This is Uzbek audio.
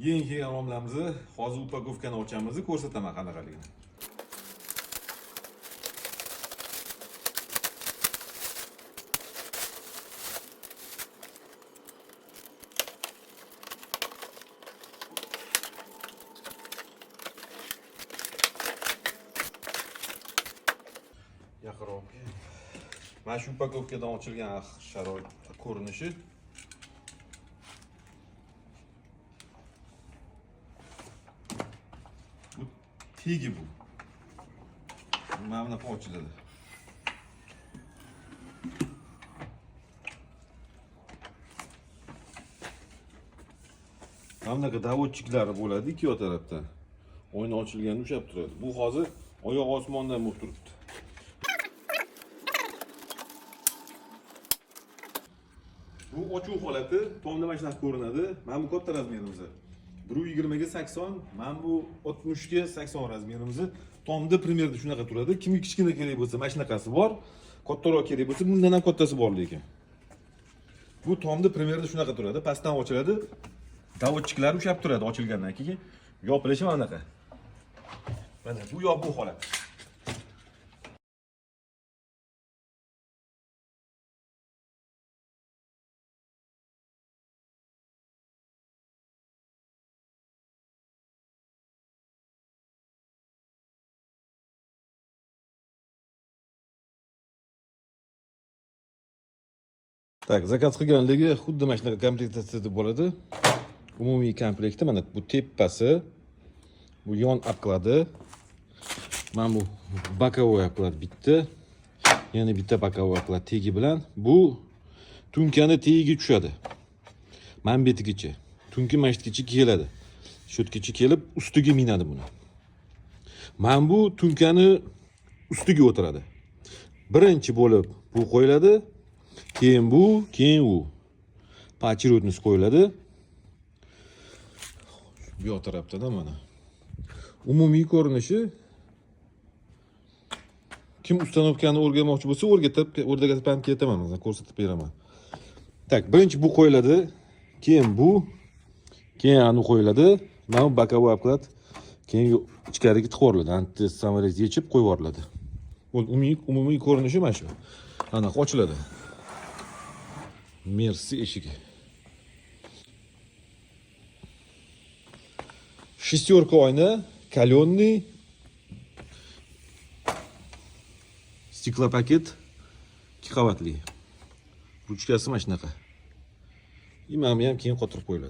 Yangi kelgan romlarimizni hozir upakovkani ochamiz, ko'rsataman qanaqaligini. Yaqinroq. Mana shu upakovkadan ochilgan sharoit ko'rinishi. Bu tegi bu. Mana bunaqa ochiladi. Mana bunaqa davodchiklari bo'ladi ikki tarafdan. Oyna ochilganda ushlab turadi. Bu hozir oyoq osmondan bo'lib turibdi. Bu ochuv holati tomda mana shunaqa ko'rinadi. Mana bu katta razmerimiz. 120 ga 80, mana bu 60 ga 80 razmerimiz. Tomda primerda shunaqa turadi. Kimga kichkina kerak bo'lsa, mana shunaqasi bor. Kattaroq kerak bo'lsa, bundan ham kattasi bor lekin. Bu tomda primerda shunaqa turadi. Pastdan ochiladi. Davodchiklari ushlab turadi ochilgandan keyin. Yopilishi mana bunaqa. Mana bu yopiq holat. Tak, zakaz qilganligi xuddi mana shunaqa komplektatsiya bo'ladi. Umumiy komplektda mana bu tepasi, bu yon obkladi, mana bu bokovoy obklad bitta, yana bitta bokovoy obklad tegi bilan bu tunkani tegiga tushadi. Mana betigacha. Tunki mana shungacha keladi. Shutgacha kelib ustiga minadi buni. Mana bu tunkani ustiga o'tiradi. Birinchi bo'lib bu qo'yiladi. Keyin bu, keyin u. Pachirotnis qo'yiladi. Bu yoq tarafda mana. Umumiy ko'rinishi kim ustanovkani o'rganmoqchi bo'lsa, o'rgatib ketaman, ko'rsatib beraman. Tak, birinchi bu qo'yiladi, keyin bu, keyin anu qo'yiladi. Mana bu bokovoy obklad, keyin ichkariga tiqoriladi. Anti-samoret yechib qo'yib yuboriladi. Bu umumiy ko'rinishi mana shu. Ana ochiladi. Mersi eshigi. Шестерка oyna, kalyonniy, stiklopaket, 2 qavatli. Ruchkasi mana shunaqa. Imami ham keyin qotirib qo'yiladi.